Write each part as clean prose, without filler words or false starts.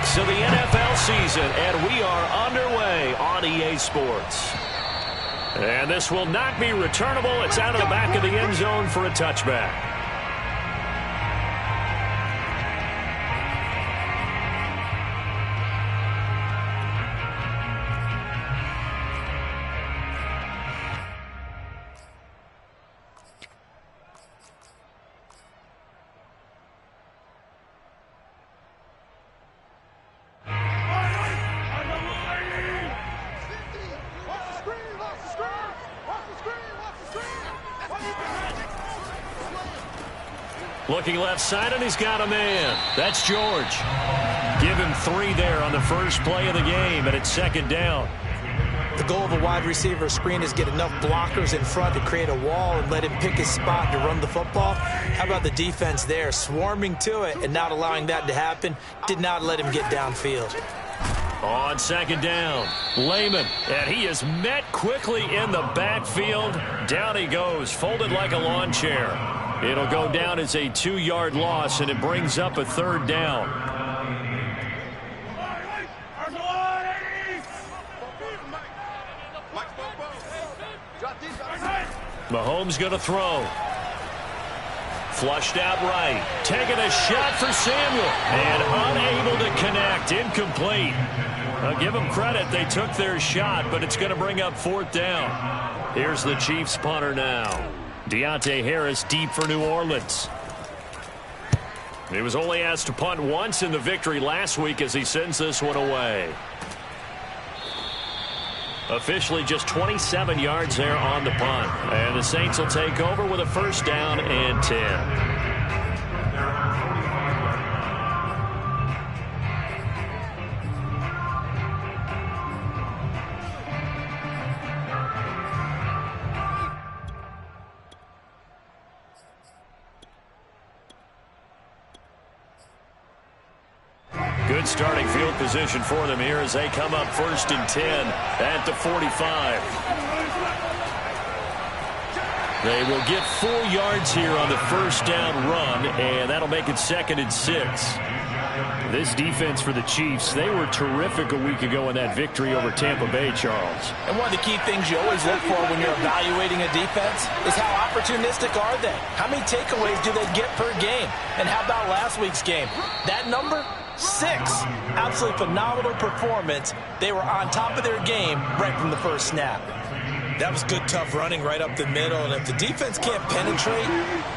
weeks of the NFL season, and we are underway on EA Sports. And this will not be returnable. It's out of the back of the end zone for a touchback. Looking left side, and he's got a man. That's George. Give him 3 there on the first play of the game, and it's second down. The goal of a wide receiver screen is get enough blockers in front to create a wall and let him pick his spot to run the football. How about the defense there, swarming to it and not allowing that to happen? Did not let him get downfield. On second down, Lehman, and he is met quickly in the backfield. Down he goes, folded like a lawn chair. It'll go down as a 2-yard loss, and it brings up a third down. Mahomes going to throw. Flushed out right. Taking a shot for Samuel. And unable to connect. Incomplete. I'll give them credit. They took their shot, but it's going to bring up fourth down. Here's the Chiefs punter now. Deontay Harris deep for New Orleans. He was only asked to punt once in the victory last week as he sends this one away. Officially just 27 yards there on the punt. And the Saints will take over with a first down and 10. Good starting field position for them here as they come up first and 10 at the 45. They will get 4 yards here on the first down run, and that'll make it second and 6. This defense for the Chiefs, they were terrific a week ago in that victory over Tampa Bay, Charles. And one of the key things you always look for when you're evaluating a defense is how opportunistic are they? How many takeaways do they get per game? And how about last week's game? That number? 6. Absolutely phenomenal performance. They were on top of their game right from the first snap. That was good, tough running right up the middle. And if the defense can't penetrate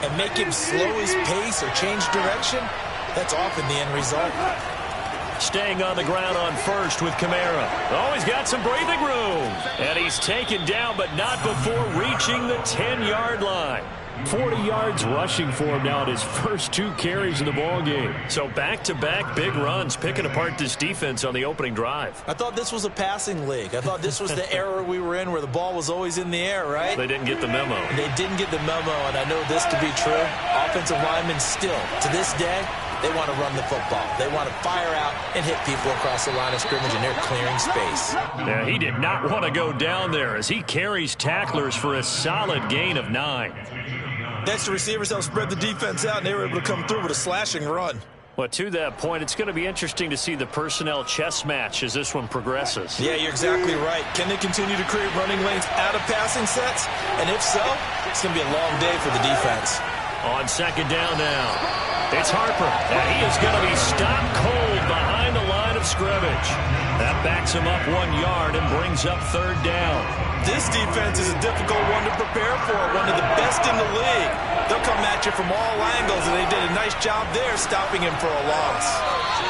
and make him slow his pace or change direction, that's often the end result. Staying on the ground on first with Kamara. Oh, he's got some breathing room. And he's taken down, but not before reaching the 10-yard line. 40 yards rushing for him now at his first 2 carries in the ballgame. So back-to-back big runs, picking apart this defense on the opening drive. I thought this was a passing league. I thought this was the era we were in where the ball was always in the air, right? They didn't get the memo. They didn't get the memo, and I know this to be true. Offensive linemen still, to this day, they want to run the football. They want to fire out and hit people across the line of scrimmage, and they're clearing space. Yeah, he did not want to go down there as he carries tacklers for a solid gain of 9. Next, the receivers help spread the defense out, and they were able to come through with a slashing run. Well, to that point, it's going to be interesting to see the personnel chess match as this one progresses. Yeah, you're exactly right. Can they continue to create running lanes out of passing sets? And if so, it's going to be a long day for the defense. On second down now, it's Harper, and he is going to be stopped cold behind the line of scrimmage. That backs him up 1 yard and brings up third down. This defense is a difficult one to prepare for, one of the best in the league. They'll come at you from all angles, and they did a nice job there stopping him for a loss.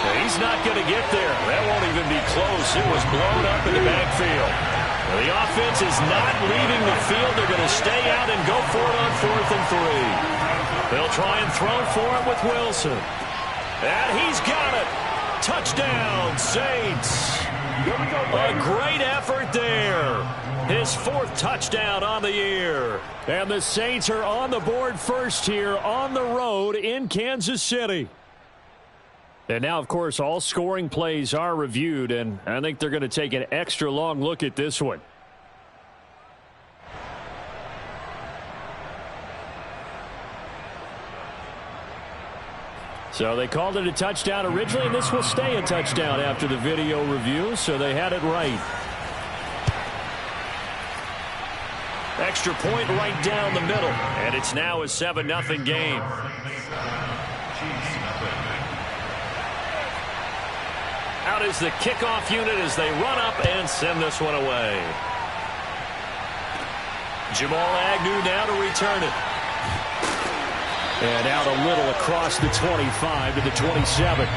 Now, he's not going to get there. That won't even be close. It was blown up in the backfield. Now, the offense is not leaving the field. They're going to stay out and go for it on 4th and 3. They'll try and throw for it with Wilson. And he's got it. Touchdown, Saints. A great effort there. His 4th touchdown on the year. And the Saints are on the board first here on the road in Kansas City. And now, of course, all scoring plays are reviewed, and I think they're going to take an extra long look at this one. So they called it a touchdown originally, and this will stay a touchdown after the video review, so they had it right. Extra point right down the middle, and it's now a 7-0 game. Out is the kickoff unit as they run up and send this one away. Jamal Agnew now to return it. And out a little across the 25 to the 27.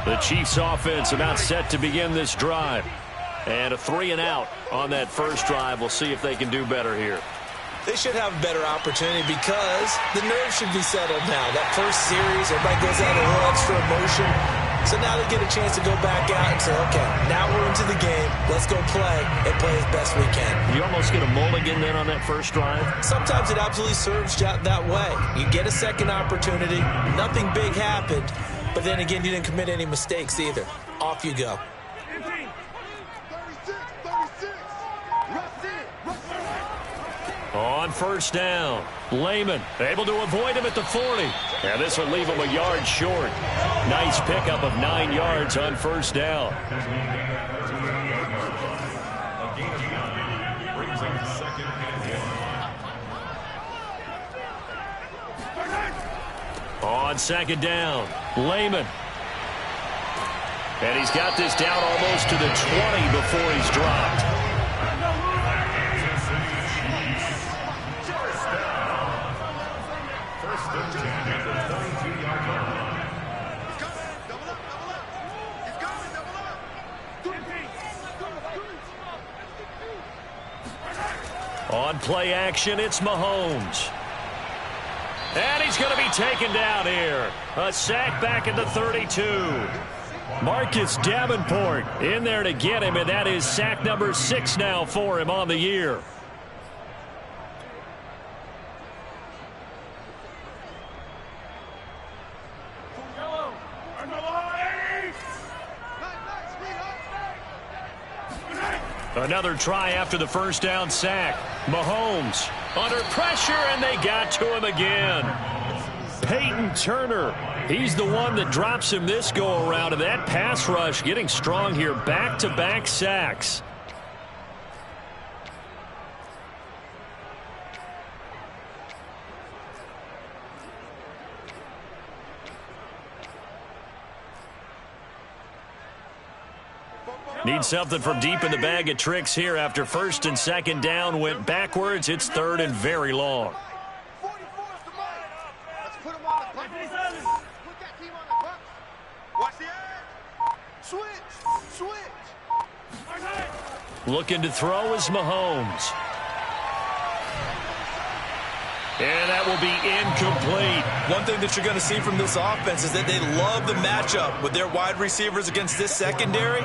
The Chiefs offense about set to begin this drive. And a 3-and-out on that first drive. We'll see if they can do better here. They should have a better opportunity because the nerves should be settled now. That first series, everybody goes out a little extra emotion. So now they get a chance to go back out and say, okay, now we're into the game. Let's go play and play as best we can. You almost get a mulligan then on that first drive? Sometimes it absolutely serves that way. You get a second opportunity. Nothing big happened. But then again, you didn't commit any mistakes either. Off you go. On first down, Lehman able to avoid him at the 40. And this will leave him a yard short. Nice pickup of 9 yards on first down. On second down, Lehman. And he's got this down almost to the 20 before he's dropped. On play action, it's Mahomes. And he's going to be taken down here. A sack back at the 32. Marcus Davenport in there to get him, and that is sack number 6 now for him on the year. Another try after the first down sack. Mahomes under pressure, and they got to him again. Peyton Turner, he's the one that drops him this go-around, and that pass rush getting strong here. Back-to-back sacks. Need something from deep in the bag of tricks here after first and second down went backwards. It's third and very long. Looking to throw is Mahomes. And that will be incomplete. One thing that you're going to see from this offense is that they love the matchup with their wide receivers against this secondary.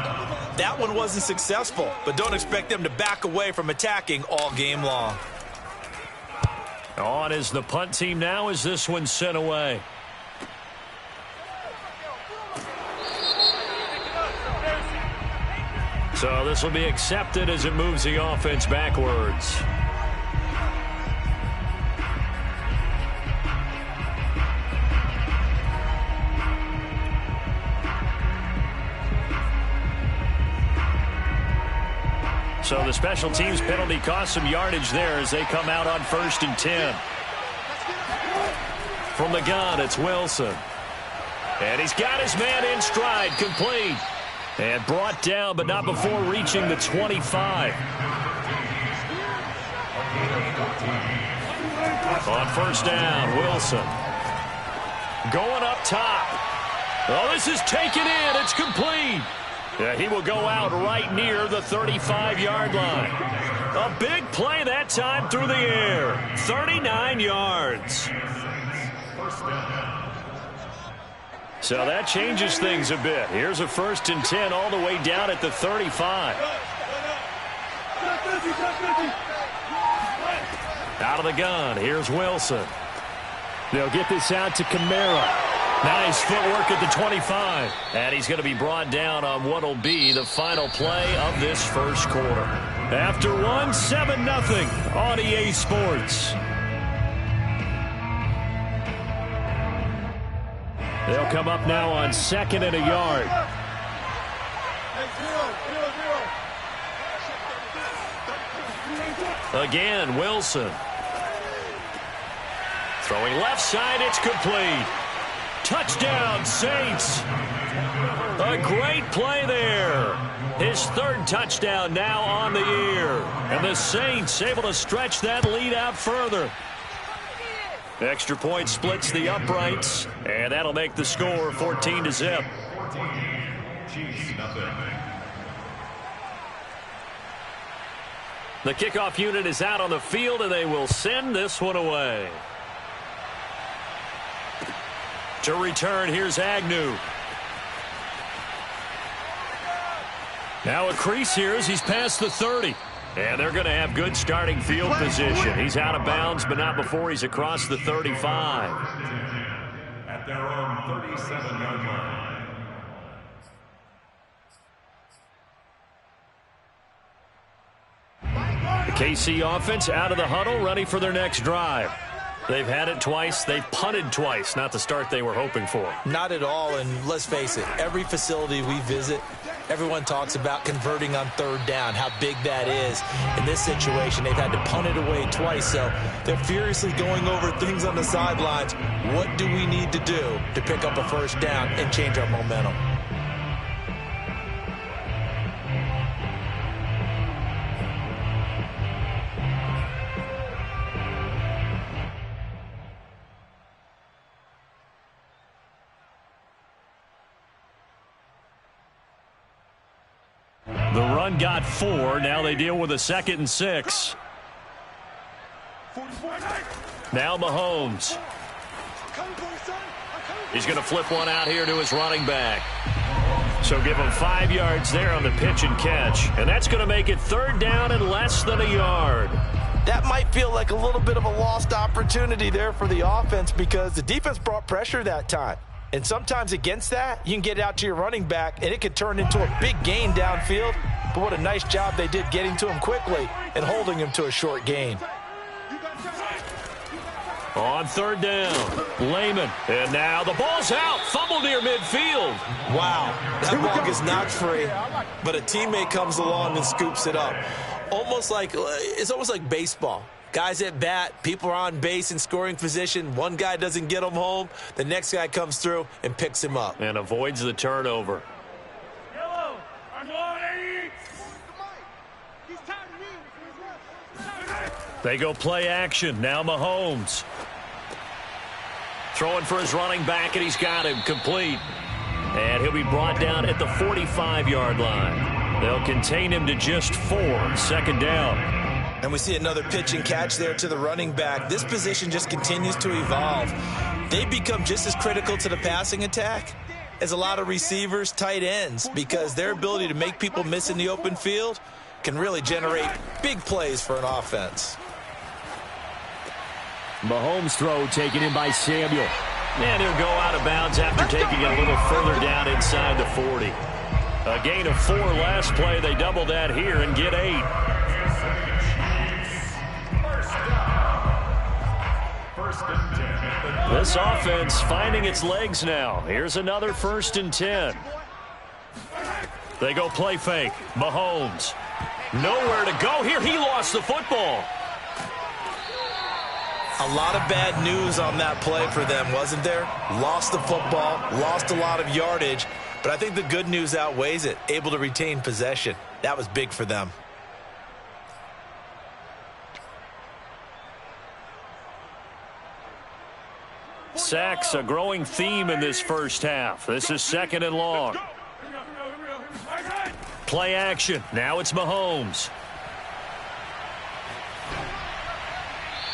That one wasn't successful, but don't expect them to back away from attacking all game long. On is the punt team now as this one's sent away. So this will be accepted as it moves the offense backwards. So the special teams penalty cost some yardage there as they come out on 1st and 10. From the gun, it's Wilson. And he's got his man in stride, complete. And brought down, but not before reaching the 25. On first down, Wilson. Going up top. Oh, this is taken in. It's complete. Yeah, he will go out right near the 35-yard line. A big play that time through the air. 39 yards. So that changes things a bit. Here's a 1st and 10 all the way down at the 35. Out of the gun, here's Wilson. They'll get this out to Kamara. Nice footwork at the 25. And he's going to be brought down on what will be the final play of this first quarter. After one, 7-0 on EA Sports. They'll come up now on 2nd and a yard. Again, Wilson. Throwing left side, it's complete. Touchdown, Saints. A great play there. His 3rd touchdown now on the year. And the Saints able to stretch that lead out further. Extra point splits the uprights, and that'll make the score 14-0. The kickoff unit is out on the field, and they will send this one away. To return, here's Agnew. Now a crease here as he's past the 30. And they're going to have good starting field position. He's out of bounds, but not before he's across the 35. At their own 37-yard line. The KC offense out of the huddle, ready for their next drive. They've had it twice. They've punted twice. Not the start they were hoping for. Not at all, and let's face it, every facility we visit, everyone talks about converting on 3rd down, how big that is. In this situation, they've had to punt it away twice, so they're furiously going over things on the sidelines. What do we need to do to pick up a 1st down and change our momentum? The run got 4. Now they deal with a 2nd and 6. Now Mahomes. He's going to flip one out here to his running back. So give him 5 yards there on the pitch and catch. And that's going to make it 3rd down and less than a yard. That might feel like a little bit of a lost opportunity there for the offense because the defense brought pressure that time. And sometimes against that, you can get out to your running back, and it could turn into a big gain downfield. But what a nice job they did getting to him quickly and holding him to a short gain. On 3rd down, Lehman. And now the ball's out. Fumble near midfield. Wow, that ball gets knocked free, but a teammate comes along and scoops it up. It's almost like baseball. Guys at bat, people are on base in scoring position. One guy doesn't get him home. The next guy comes through and picks him up. And avoids the turnover. They go play action. Now Mahomes. Throwing for his running back, and he's got him complete. And he'll be brought down at the 45-yard line. They'll contain him to just 4. 2nd down. And we see another pitch and catch there to the running back. This position just continues to evolve. They become just as critical to the passing attack as a lot of receivers, tight ends, because their ability to make people miss in the open field can really generate big plays for an offense. Mahomes' throw taken in by Samuel. And he'll go out of bounds after taking it a little further down inside the 40. A gain of 4 last play. They double that here and get 8. This offense finding its legs now. Here's another 1st and 10. They go play fake. Mahomes. Nowhere to go here. He lost the football. A lot of bad news on that play for them, wasn't there? Lost the football, lost a lot of yardage, but I think the good news outweighs it. Able to retain possession. That was big for them. Sacks, a growing theme in this first half. This is 2nd and long. Play action. Now it's Mahomes.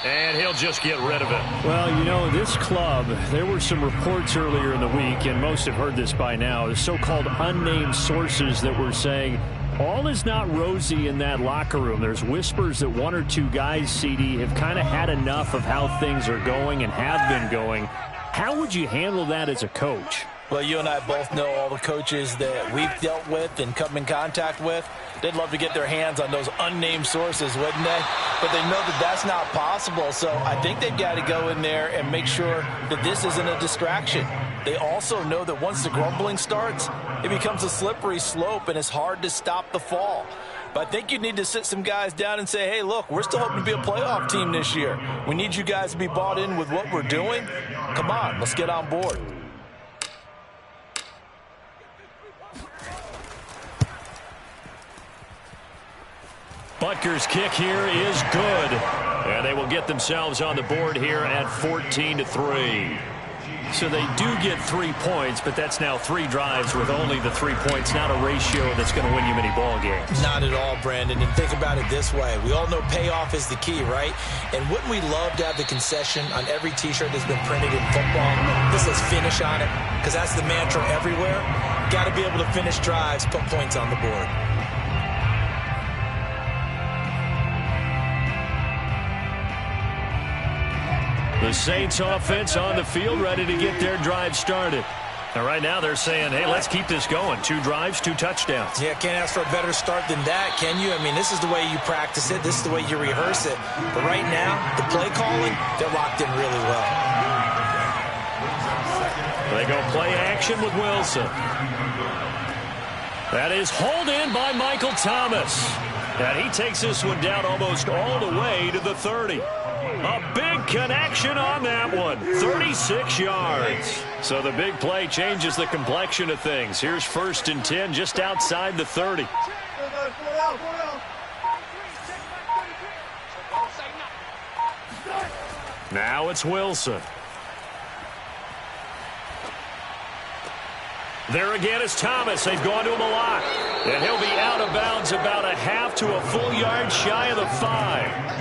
And he'll just get rid of it. Well, you know, this club, there were some reports earlier in the week, and most have heard this by now, the so-called unnamed sources that were saying all is not rosy in that locker room. There's whispers that 1 or 2 guys, CD, have kind of had enough of how things are going and have been going. How would you handle that as a coach? Well, you and I both know all the coaches that we've dealt with and come in contact with. They'd love to get their hands on those unnamed sources, wouldn't they? But they know that that's not possible, so I think they've got to go in there and make sure that this isn't a distraction. They also know that once the grumbling starts, it becomes a slippery slope, and it's hard to stop the fall. But I think you need to sit some guys down and say, hey, look, we're still hoping to be a playoff team this year. We need you guys to be bought in with what we're doing. Come on, let's get on board. Butker's kick here is good. And they will get themselves on the board here at 14-3. So they do get 3 points, but that's now 3 drives with only the 3 points, not a ratio that's going to win you many ball games. Not at all, Brandon. And think about it this way. We all know payoff is the key, right? And wouldn't we love to have the concession on every T-shirt that's been printed in football? This says finish on it, because that's the mantra everywhere. Got to be able to finish drives, put points on the board. The Saints offense on the field, ready to get their drive started. And right now they're saying, hey, let's keep this going. 2 drives, 2 touchdowns. Yeah, can't ask for a better start than that, can you? I mean, this is the way you practice it. This is the way you rehearse it. But right now, the play calling, they're locked in really well. They go play action with Wilson. That is hauled in by Michael Thomas. And he takes this one down almost all the way to the 30. A big connection on that one. 36 yards. So the big play changes the complexion of things. Here's 1st and 10 just outside the 30. Now it's Wilson. There again is Thomas. They've gone to him a lot. And he'll be out of bounds about a half to a full yard shy of the 5.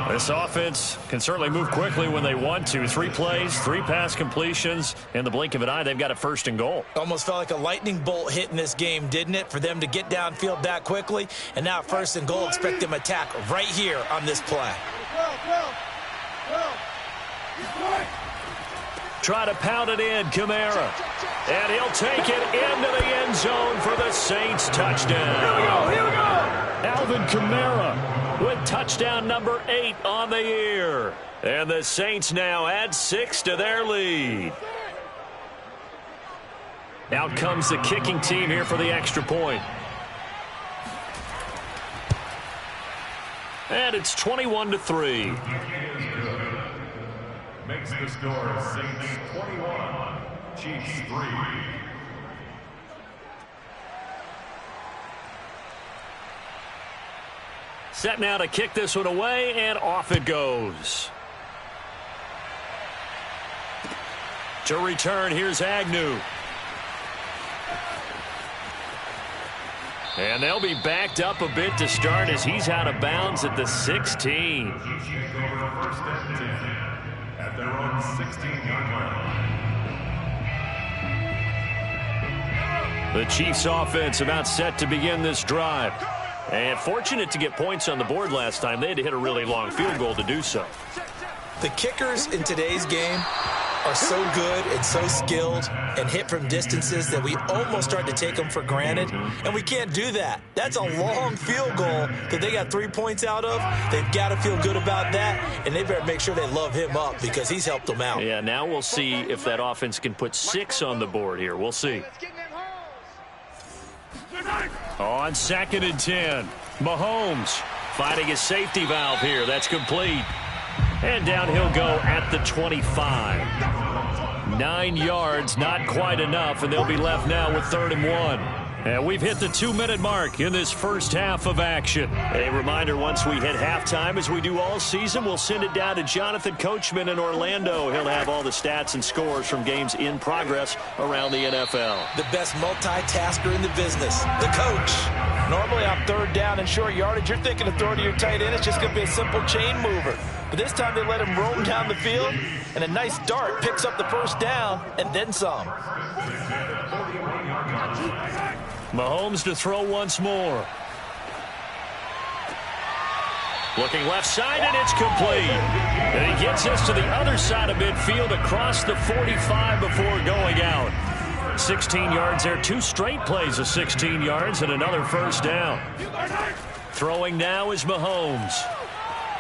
This offense can certainly move quickly when they want to. 3 plays, 3 pass completions. In the blink of an eye, they've got a 1st and goal. Almost felt like a lightning bolt hit in this game, didn't it? For them to get downfield that quickly. And now 1st and goal, expect them to attack right here on this play. Try to pound it in, Kamara. And he'll take it into the end zone for the Saints touchdown. Here we go. Alvin Kamara with touchdown number 8 on the year. And the Saints now add 6 to their lead. Out comes the kicking team here for the extra point. And it's 21-3. Makes the score Saints 21, Chiefs 3. Set now to kick this one away, and off it goes. To return, here's Agnew. And they'll be backed up a bit to start as he's out of bounds at the 16. At their own 16-yard line. The Chiefs offense about set to begin this drive. And fortunate to get points on the board last time. They had to hit a really long field goal to do so. The kickers in today's game are so good and so skilled and hit from distances that we almost start to take them for granted, and we can't do that. That's a long field goal that they got 3 points out of. They've got to feel good about that, and they better make sure they love him up because he's helped them out. Yeah, now we'll see if that offense can put 6 on the board here. We'll see. On 2nd and 10, Mahomes fighting a safety valve here. That's complete. And down he'll go at the 25. 9 yards, not quite enough, and they'll be left now with 3rd and 1. And we've hit the 2-minute mark in this first half of action. A reminder, once we hit halftime, as we do all season, we'll send it down to Jonathan Coachman in Orlando. He'll have all the stats and scores from games in progress around the NFL. The best multitasker in the business, the coach. Normally on 3rd down and short yardage, you're thinking of throwing to your tight end. It's just going to be a simple chain mover. But this time they let him roam down the field, and a nice dart picks up the 1st down and then some. Mahomes to throw once more. Looking left side, and it's complete. And he gets us to the other side of midfield across the 45 before going out. 16 yards there, 2 straight plays of 16 yards and another first down. Throwing now is Mahomes.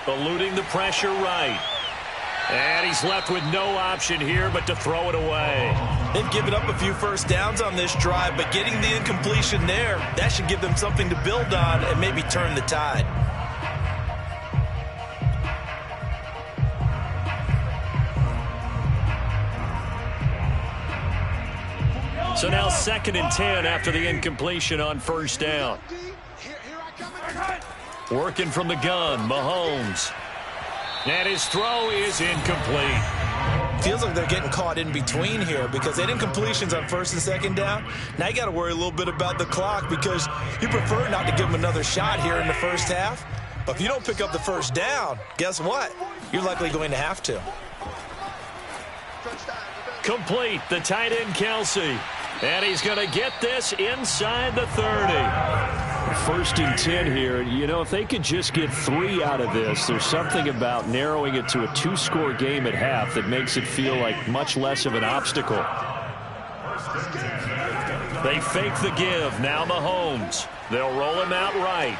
Eluding the pressure right. And he's left with no option here but to throw it away. They've given up a few first downs on this drive, but getting the incompletion there, that should give them something to build on and maybe turn the tide. So now 2nd and 10 after the incompletion on first down. Working from the gun, Mahomes. And his throw is incomplete. Feels like they're getting caught in between here because they had incompletions on 1st and 2nd down. Now you got to worry a little bit about the clock because you prefer not to give them another shot here in the first half. But if you don't pick up the first down, guess what? You're likely going to have to. Complete, the tight end Kelsey. And he's going to get this inside the 30. 1st and 10 here. You know, if they could just get 3 out of this, there's something about narrowing it to a 2-score game at half that makes it feel like much less of an obstacle. They fake the give. Now Mahomes. They'll roll him out right.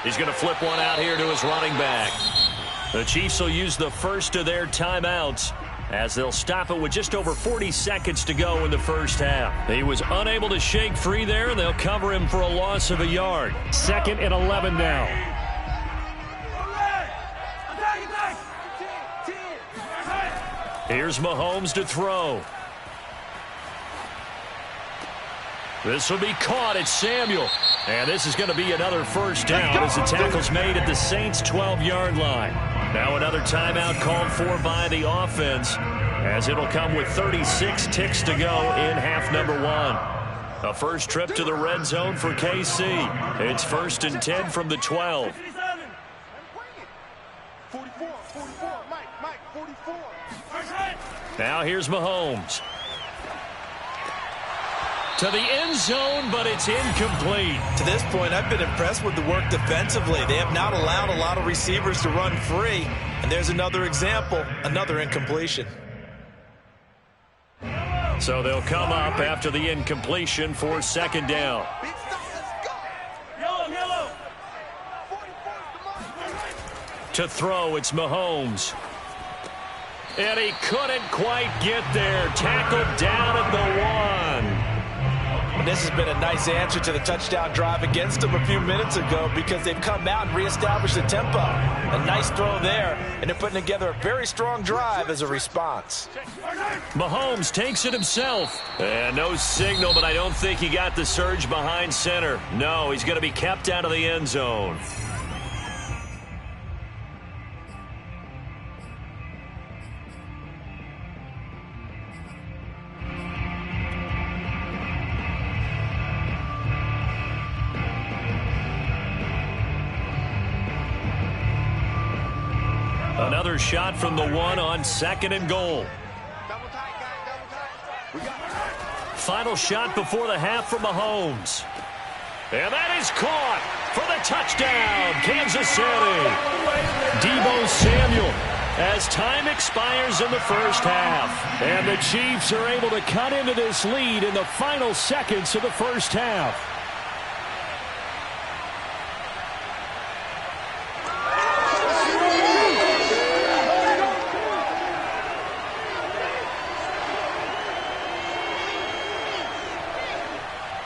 He's going to flip one out here to his running back. The Chiefs will use the first of their timeouts as they'll stop it with just over 40 seconds to go in the first half. He was unable to shake free there, and they'll cover him for a loss of a yard. 2nd and 11 now. Here's Mahomes to throw. This will be caught at Samuel. And this is going to be another first down as the tackle's made at the Saints' 12-yard line. Now another timeout called for by the offense as it'll come with 36 ticks to go in half number 1. A first trip to the red zone for KC. It's 1st and 10 from the 12. Now here's Mahomes. To the end zone, but it's incomplete. To this point, I've been impressed with the work defensively. They have not allowed a lot of receivers to run free. And there's another example, another incompletion. So they'll come up after the incompletion for 2nd down. To throw, it's Mahomes. And he couldn't quite get there. Tackled down at the 1. And this has been a nice answer to the touchdown drive against them a few minutes ago because they've come out and reestablished the tempo. A nice throw there, and they're putting together a very strong drive as a response. Mahomes takes it himself. And no signal, but I don't think he got the surge behind center. No, he's going to be kept out of the end zone. Another shot from the 1 on 2nd and goal. Final shot before the half from Mahomes. And that is caught for the touchdown, Kansas City. Deebo Samuel as time expires in the first half. And the Chiefs are able to cut into this lead in the final seconds of the first half.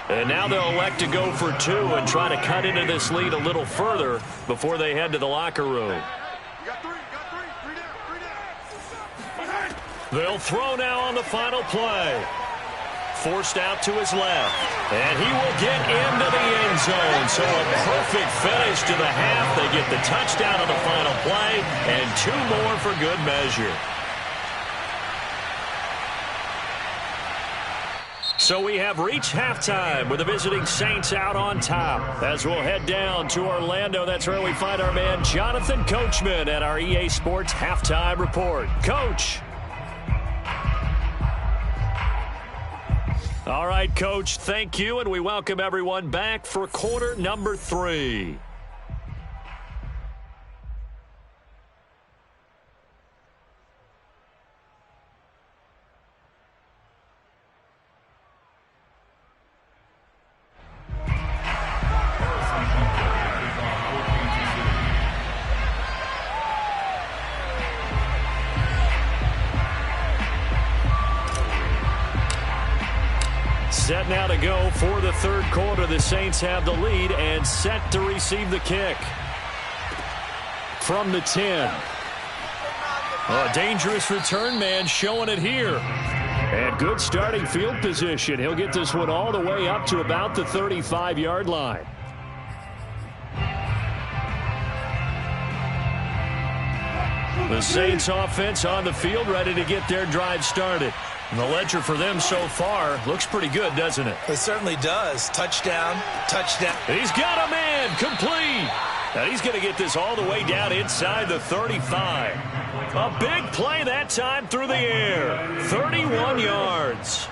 And now they'll elect to go for 2 and try to cut into this lead a little further before they head to the locker room. They'll throw now on the final play. Forced out to his left. And he will get into the end zone. So a perfect finish to the half. They get the touchdown on the final play and 2 more for good measure. So we have reached halftime with the visiting Saints out on top. As we'll head down to Orlando, that's where we find our man Jonathan Coachman at our EA Sports Halftime Report. Coach. All right, Coach, thank you, and we welcome everyone back for quarter number 3. Set now to go for the third quarter. The Saints have the lead and set to receive the kick. From the 10. A dangerous return man showing it here. And good starting field position. He'll get this one all the way up to about the 35-yard line. The Saints offense on the field, ready to get their drive started. And the ledger for them so far looks pretty good, doesn't it? It certainly does. Touchdown, touchdown. He's got a man, complete. And he's going to get this all the way down inside the 35. A big play that time through the air. 31 yards.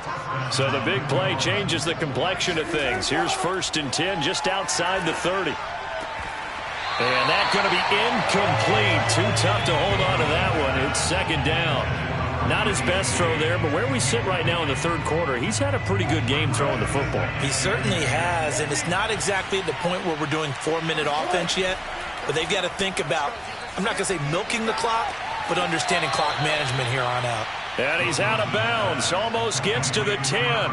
So the big play changes the complexion of things. Here's 1st and 10 just outside the 30. And that's going to be incomplete. Too tough to hold on to that one. It's 2nd down. Not his best throw there, but where we sit right now in the third quarter, he's had a pretty good game throwing the football. He certainly has, and it's not exactly at the point where we're doing 4-minute offense yet, but they've got to think about, I'm not going to say milking the clock, but understanding clock management here on out. And he's out of bounds, almost gets to the 10.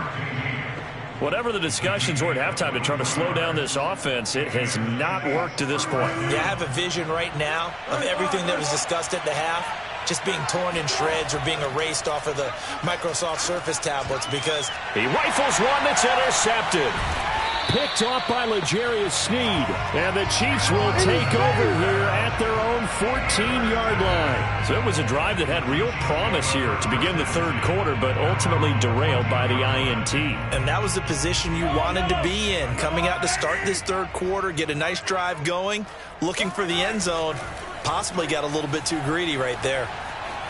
Whatever the discussions were at halftime to try to slow down this offense, it has not worked to this point. Yeah, I have a vision right now of everything that was discussed at the half just being torn in shreds or being erased off of the Microsoft Surface tablets because he rifles one that's intercepted. Picked off by L'Jarius Sneed. And the Chiefs will take over here at their own 14-yard line. So it was a drive that had real promise here to begin the third quarter, but ultimately derailed by the INT. And that was the position you wanted to be in, coming out to start this third quarter, get a nice drive going, looking for the end zone. Possibly got a little bit too greedy right there.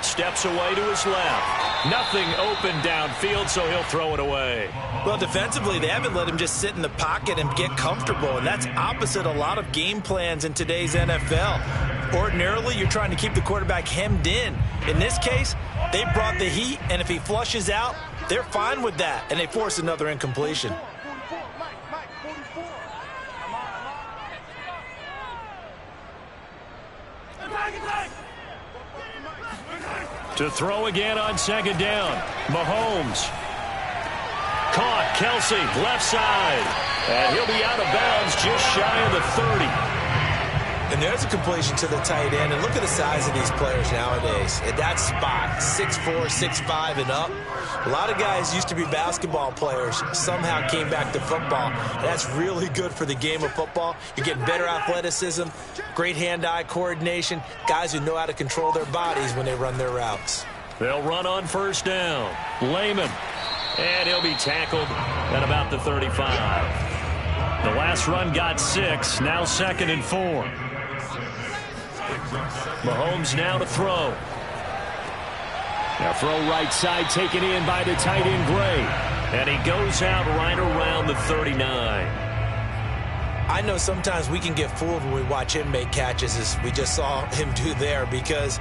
Steps away to his left. Nothing open downfield, so he'll throw it away. Well, defensively, they haven't let him just sit in the pocket and get comfortable, and that's opposite a lot of game plans in today's NFL. Ordinarily, you're trying to keep the quarterback hemmed in. In this case, they brought the heat, and if he flushes out, they're fine with that, and they force another incompletion. To throw again on 2nd down. Mahomes. Caught. Kelsey, left side. And he'll be out of bounds just shy of the 30. And there's a completion to the tight end. And look at the size of these players nowadays. At that spot, 6'4", 6'5", and up. A lot of guys used to be basketball players, somehow came back to football. And that's really good for the game of football. You're getting better athleticism, great hand-eye coordination, guys who know how to control their bodies when they run their routes. They'll run on 1st down. Lehman. And he'll be tackled at about the 35. The last run got 6, now 2nd and 4. Mahomes now to throw. Now throw right side, taken in by the tight end Gray. And he goes out right around the 39. I know sometimes we can get fooled when we watch him make catches, as we just saw him do there, because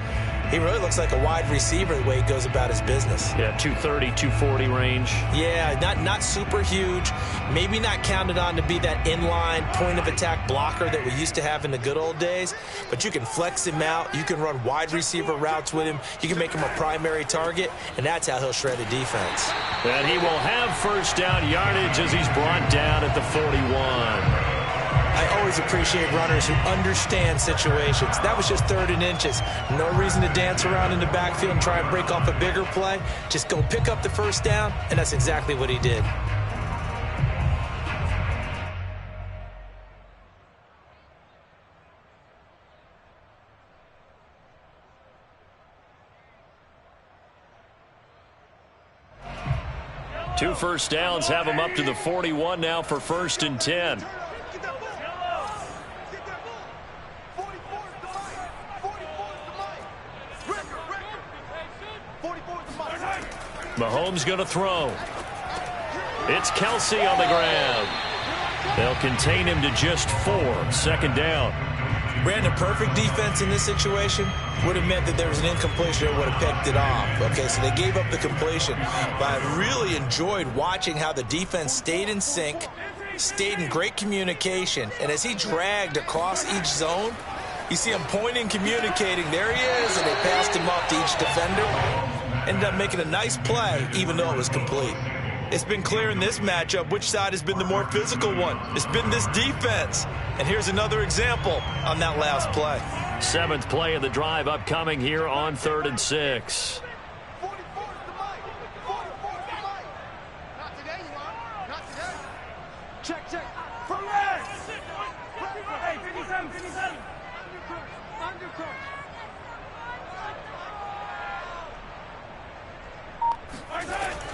he really looks like a wide receiver the way he goes about his business. Yeah, 230, 240 range. Yeah, not super huge. Maybe not counted on to be that inline point-of-attack blocker that we used to have in the good old days. But you can flex him out. You can run wide receiver routes with him. You can make him a primary target, and that's how he'll shred a defense. And he will have 1st down yardage as he's brought down at the 41. I always appreciate runners who understand situations. That was just 3rd and inches. No reason to dance around in the backfield and try and break off a bigger play. Just go pick up the 1st down, and that's exactly what he did. Two 1st downs have him up to the 41 now for 1st and 10. Mahomes going to throw. It's Kelsey on the ground. They'll contain him to just 4. 2nd down. Brandon, perfect defense in this situation would have meant that there was an incompletion that would have picked it off. Okay, so they gave up the completion. But I really enjoyed watching how the defense stayed in sync, stayed in great communication. And as he dragged across each zone, you see him pointing, communicating. There he is, and they passed him off to each defender. Ended up making a nice play, even though it was complete. It's been clear in this matchup which side has been the more physical one. It's been this defense. And here's another example on that last play. 7th play of the drive upcoming here on 3rd and 6. Check. From there. Hey, 57. Undercut.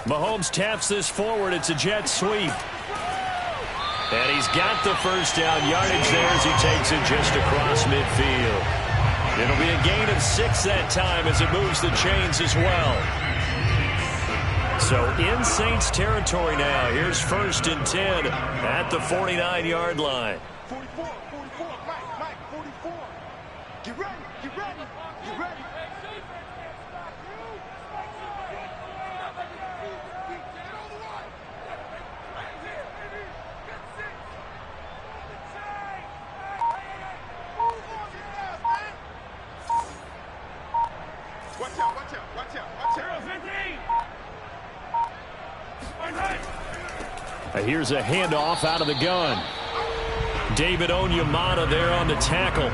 Mahomes taps this forward. It's a jet sweep. And he's got the first down yardage there as he takes it just across midfield. It'll be a gain of 6 that time as it moves the chains as well. So in Saints territory now. Here's 1st and 10 at the 49-yard line. 44, Mike, 44. Get ready. Watch out. Here's a handoff out of the gun. David Onyemata there on the tackle.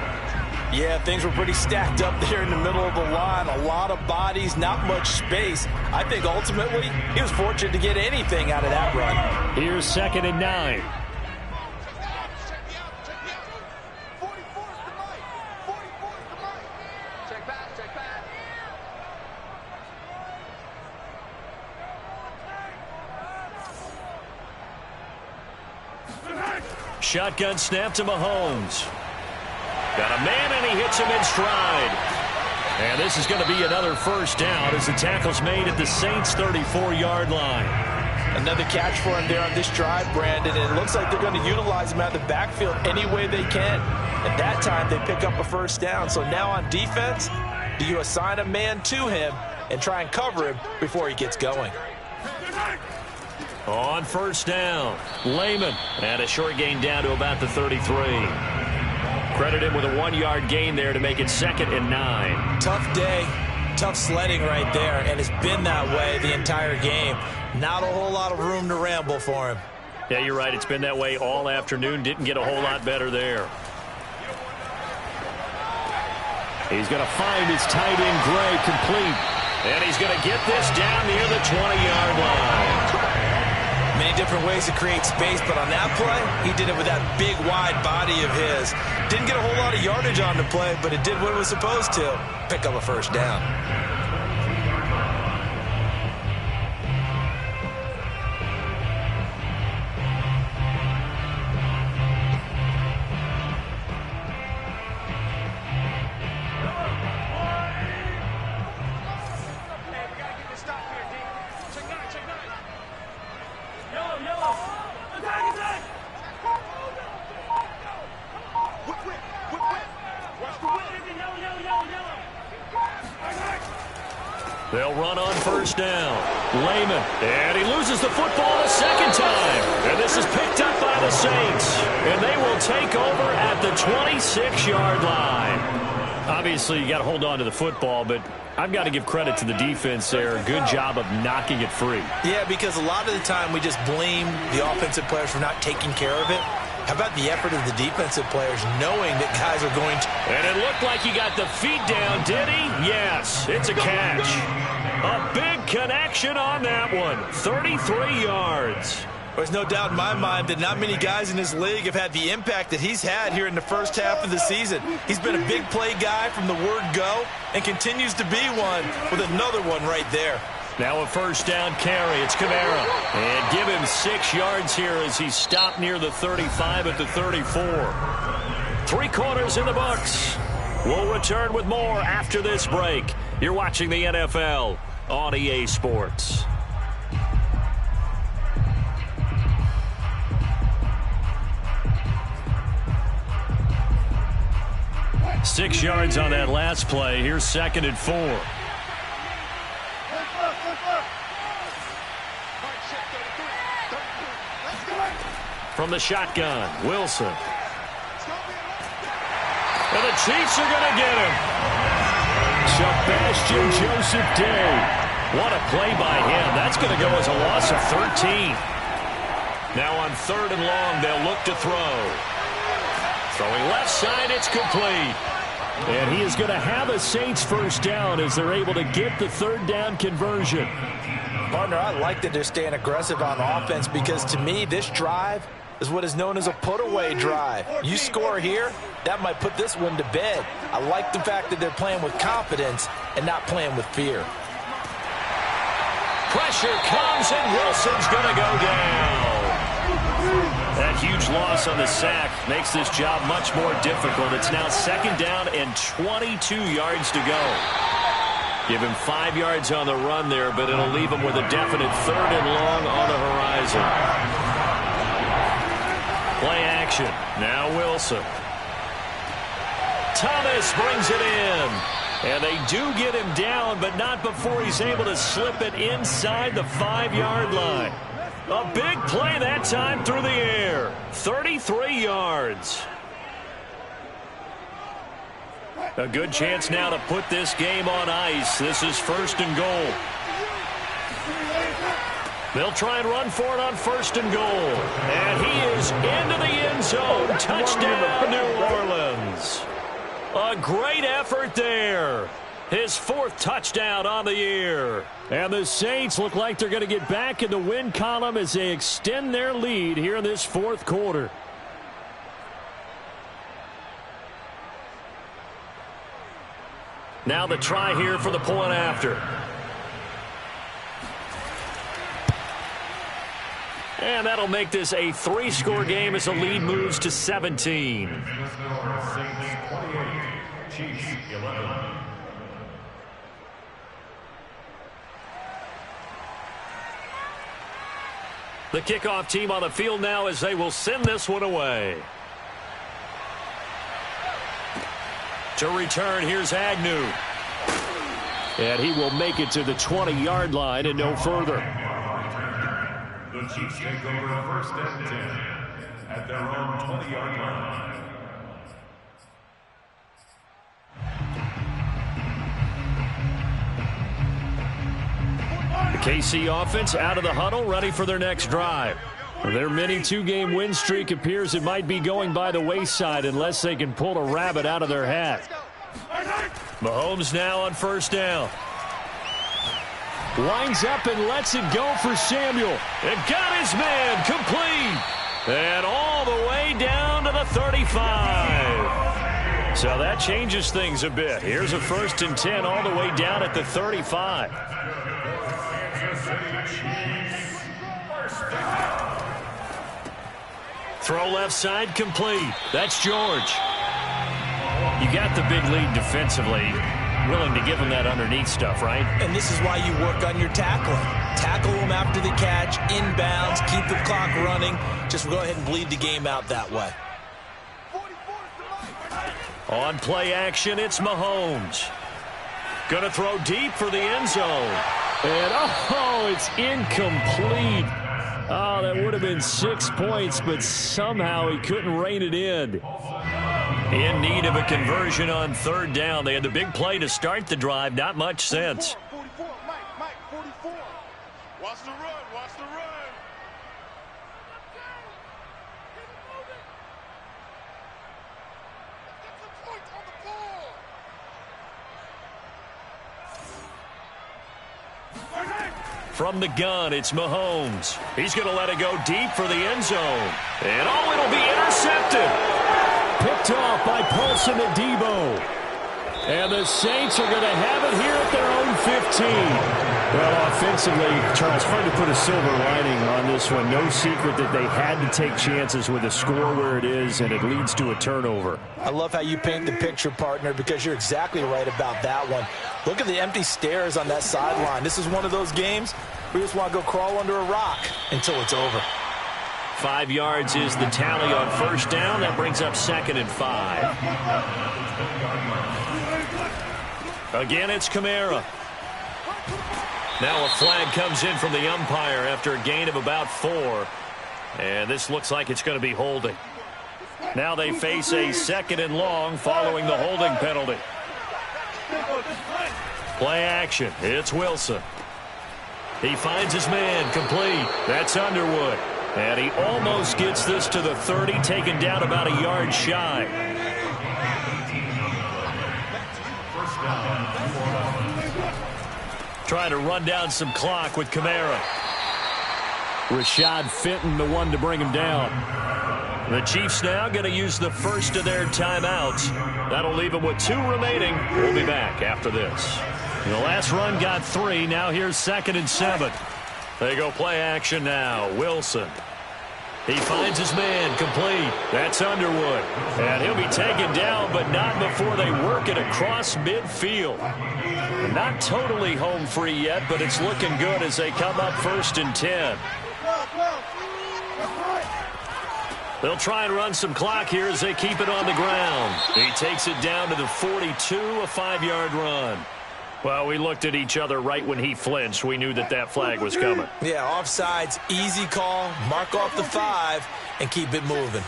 Yeah, things were pretty stacked up there in the middle of the line. A lot of bodies, not much space. I think ultimately he was fortunate to get anything out of that run. Here's 2nd and 9. Shotgun snap to Mahomes. Got a man, and he hits him in stride. And this is going to be another first down as the tackle's made at the Saints' 34-yard line. Another catch for him there on this drive, Brandon. And it looks like they're going to utilize him out of the backfield any way they can. At that time, they pick up a first down. So now on defense, do you assign a man to him and try and cover him before he gets going? On first down, Lehman. And a short gain down to about the 33. Credit him with a 1-yard gain there to make it 2nd and 9. Tough day, tough sledding right there, and it's been that way the entire game. Not a whole lot of room to ramble for him. Yeah, you're right. It's been that way all afternoon. Didn't get a whole lot better there. He's going to find his tight end, Gray, complete. And he's going to get this down near the 20-yard line. Many different ways to create space, but on that play, he did it with that big, wide body of his. Didn't get a whole lot of yardage on the play, but it did what it was supposed to. Pick up a first down. They'll run on first down. Lehman, and he loses the football a second time. And this is picked up by the Saints. And they will take over at the 26-yard line. Obviously, you got to hold on to the football, but I've got to give credit to the defense there. Good job of knocking it free. Yeah, because a lot of the time we just blame the offensive players for not taking care of it. How about the effort of the defensive players knowing that guys are going to... And it looked like he got the feet down, did he? Yes, it's a catch. A big connection on that one. 33 yards. There's no doubt in my mind that not many guys in this league have had the impact that he's had here in the first half of the season. He's been a big play guy from the word go and continues to be one with another one right there. Now a first down carry. It's Kamara. And give him 6 yards here as he stopped near the 35 at the 34. 3 quarters in the books. We'll return with more after this break. You're watching the NFL on EA Sports. Six yards on that last play. Here's 2nd and 4. From the shotgun, Wilson. And the Chiefs are going to get him. Sebastian Joseph Day What a play by him. That's going to go as a loss of 13. Now on 3rd and long, they'll look to throw. Throwing left side, it's complete. And he is going to have a Saints first down as they're able to get the 3rd down conversion. Partner, I like that they're staying aggressive on offense because to me, this drive is what is known as a put-away drive. You score here, that might put this one to bed. I like the fact that they're playing with confidence and not playing with fear. Pressure comes, and Wilson's going to go down. That huge loss on the sack makes this job much more difficult. It's now 2nd down and 22 yards to go. Give him 5 yards on the run there, but it'll leave him with a definite 3rd and long on the horizon. Play action. Now Wilson. Thomas brings it in. And they do get him down, but not before he's able to slip it inside the 5-yard line. A big play that time through the air. 33 yards. A good chance now to put this game on ice. This is 1st and goal. They'll try and run for it on 1st and goal. And he is into the end zone. Touchdown, New Orleans. A great effort there. His 4th touchdown on the year. And the Saints look like they're going to get back in the win column as they extend their lead here in this 4th quarter. Now the try here for the point after. And that'll make this a 3-score game as the lead moves to 17. Chiefs 11. The kickoff team on the field now as they will send this one away. To return, here's Agnew. And he will make it to the 20-yard line and no further. The Chiefs take over 1st and 10 at their own 20-yard line. The KC offense out of the huddle, ready for their next drive. Their mini 2-game win streak appears it might be going by the wayside unless they can pull a rabbit out of their hat. Mahomes now on 1st down. Lines up and lets it go for Samuel. And got his man complete. And all the way down to the 35. So that changes things a bit. Here's a 1st and 10 all the way down at the 35. Throw left side complete. That's George. You got the big lead defensively. Willing to give him that underneath stuff, right? And this is why you work on your tackling. Tackle them after the catch, inbounds, keep the clock running. Just go ahead and bleed the game out that way. On play action, it's Mahomes. Gonna throw deep for the end zone. And oh, it's incomplete. Oh, that would have been 6 points, but somehow he couldn't rein it in. In need of a conversion on 3rd down. They had the big play to start the drive. Not much sense. 44, Mike, 44. Watch the run, watch the run. Get some points on the board. From the gun, it's Mahomes. He's going to let it go deep for the end zone. And oh, it'll be intercepted. Picked off by Paulson and Debo. And the Saints are going to have it here at their own 15. Well, offensively, Charles, hard to put a silver lining on this one. No secret that they had to take chances with a score where it is, and it leads to a turnover. I love how you paint the picture, partner, because you're exactly right about that one. Look at the empty stairs on that sideline. This is one of those games where you just want to go crawl under a rock until it's over. 5 yards is the tally on 1st down. That brings up 2nd and 5. Again, it's Kamara. Now a flag comes in from the umpire after a gain of about 4. And this looks like it's going to be holding. Now they face a 2nd and long following the holding penalty. Play action. It's Wilson. He finds his man, complete. That's Underwood. And he almost gets this to the 30, taken down about a yard shy. Trying to run down some clock with Kamara. Rashad Fenton, the one to bring him down. The Chiefs now going to use the first of their timeouts. That'll leave them with 2 remaining. We'll be back after this. The last run got 3. Now here's 2nd and 7. They go play action now. Wilson. He finds his man, complete. That's Underwood. And he'll be taken down, but not before they work it across midfield. Not totally home free yet, but it's looking good as they come up 1st and 10. They'll try and run some clock here as they keep it on the ground. He takes it down to the 42, a 5-yard run. Well, we looked at each other right when he flinched. We knew that that flag was coming. Yeah, offsides, easy call. Mark off the 5 and keep it moving.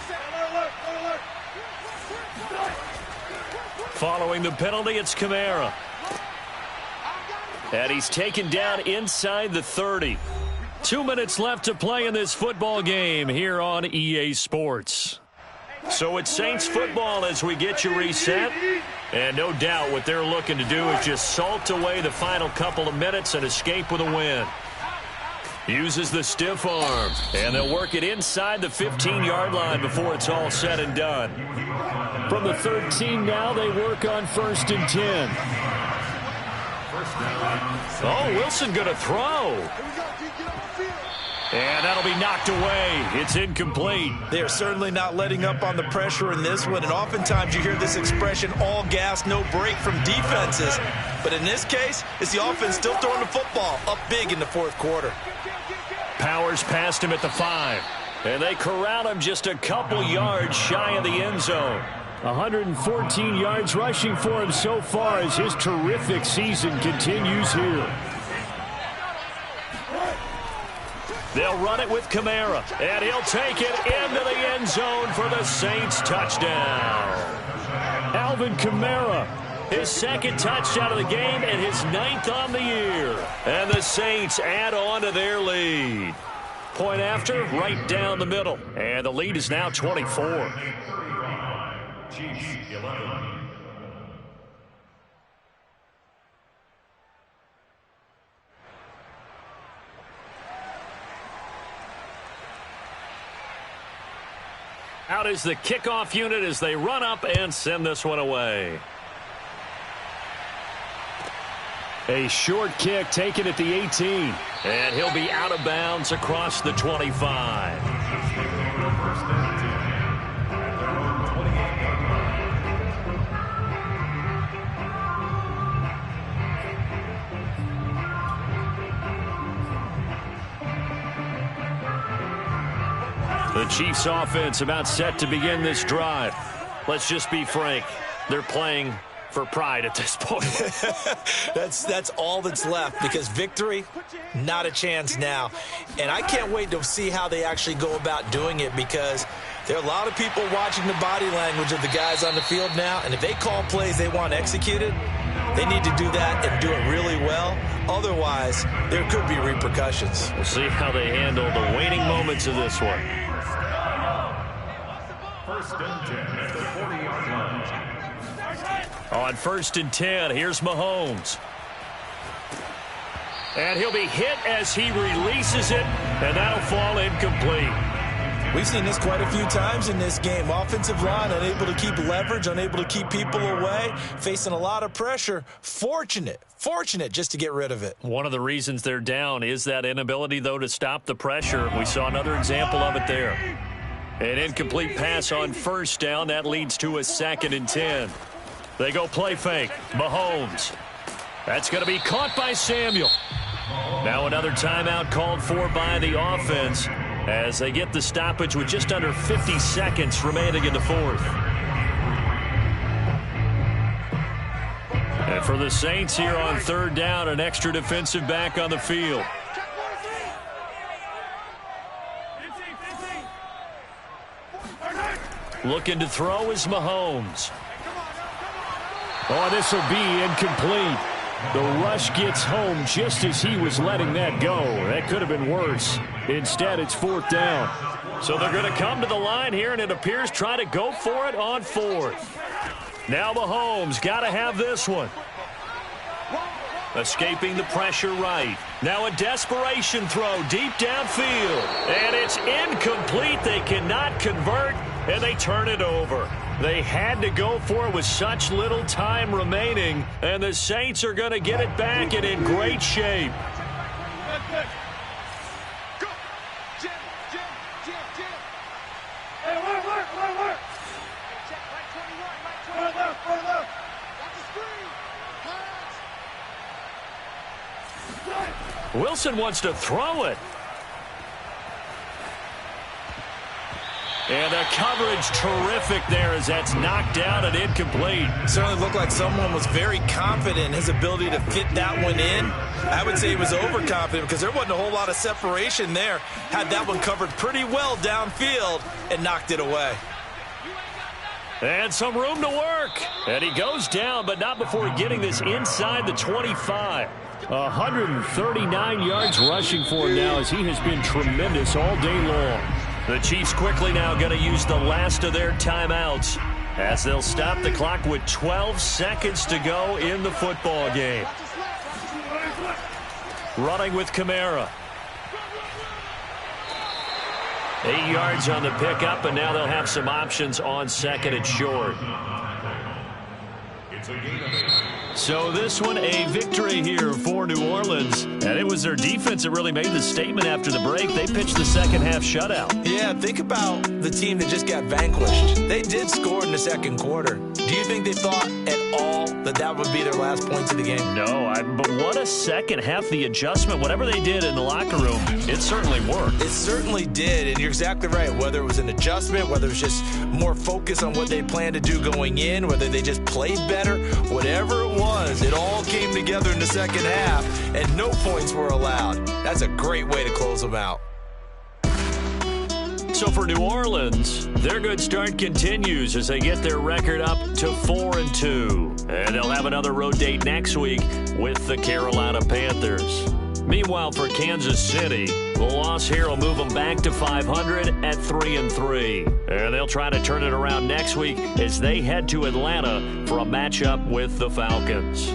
Following the penalty, it's Kamara. And he's taken down inside the 30. 2 minutes left to play in this football game here on EA Sports. So it's Saints football as we get you reset. And no doubt what they're looking to do is just salt away the final couple of minutes and escape with a win. Uses the stiff arm, and they'll work it inside the 15-yard line before it's all said and done. From the 13 now, they work on 1st and 10. Oh, Wilson going to throw. And that'll be knocked away. It's incomplete. They're certainly not letting up on the pressure in this one, and oftentimes you hear this expression, all gas, no break from defenses. But in this case, it's the offense still throwing the football up big in the 4th quarter. Powers past him at the 5. And they corral him just a couple yards shy of the end zone. 114 yards rushing for him so far as his terrific season continues here. They'll run it with Kamara, and he'll take it into the end zone for the Saints touchdown. Alvin Kamara, his 2nd touchdown of the game and his 9th on the year. And the Saints add on to their lead. Point after, right down the middle. And the lead is now 24. Chiefs 11. Out is the kickoff unit as they run up and send this one away. A short kick taken at the 18. And he'll be out of bounds across the 25. The Chiefs offense about set to begin this drive. Let's just be frank. They're playing for pride at this point. That's all that's left, because victory, not a chance now. And I can't wait to see how they actually go about doing it, because there are a lot of people watching the body language of the guys on the field now, and if they call plays they want executed, they need to do that and do it really well. Otherwise, there could be repercussions. We'll see how they handle the waning moments of this one. 1st and 10 at the 40-yard line. On 1st and 10, here's Mahomes. And he'll be hit as he releases it, and that'll fall incomplete. We've seen this quite a few times in this game. Offensive line unable to keep leverage, unable to keep people away, facing a lot of pressure. Fortunate just to get rid of it. One of the reasons they're down is that inability, though, to stop the pressure. We saw another example of it there. An incomplete pass on 1st down. That leads to a 2nd and 10. They go play fake. Mahomes. That's going to be caught by Samuel. Now another timeout called for by the offense as they get the stoppage with just under 50 seconds remaining in the 4th. And for the Saints here on 3rd down, an extra defensive back on the field. Looking to throw is Mahomes. Oh, this will be incomplete. The rush gets home just as he was letting that go. That could have been worse. Instead, it's 4th down. So they're going to come to the line here, and it appears try to go for it on 4th. Now Mahomes got to have this one. Escaping the pressure right. Now a desperation throw deep downfield. And it's incomplete. They cannot convert, and they turn it over. They had to go for it with such little time remaining, and the Saints are going to get it back and in great shape. Go. Jim. Hey, work. Hey, check right 21, right 21. Left. Got the screen. Pass. Wilson wants to throw it. And the coverage terrific there as that's knocked down and incomplete. Certainly looked like someone was very confident in his ability to fit that one in. I would say he was overconfident because there wasn't a whole lot of separation there. Had that one covered pretty well downfield and knocked it away. And some room to work. And he goes down, but not before getting this inside the 25. 139 yards rushing for him now as he has been tremendous all day long. The Chiefs quickly now going to use the last of their timeouts as they'll stop the clock with 12 seconds to go in the football game. Running with Kamara. 8 yards on the pickup, and now they'll have some options on 2nd and short. It's a gain of 8. So this one a victory here for New Orleans. And it was their defense that really made the statement after the break. They pitched the second half shutout. Yeah, think about the team that just got vanquished. They did score in the second quarter. Do you think they thought at all that would be their last points of the game? No, but what a second half. The adjustment, whatever they did in the locker room, it certainly worked. It certainly did, and you're exactly right. Whether it was an adjustment, whether it was just more focus on what they planned to do going in, whether they just played better, whatever it was, it all came together in the second half, and no points were allowed. That's a great way to close them out. So for New Orleans, their good start continues as they get their record up to 4-2. And they'll have another road date next week with the Carolina Panthers. Meanwhile, for Kansas City, the loss here will move them back to 500 at 3-3. And they'll try to turn it around next week as they head to Atlanta for a matchup with the Falcons.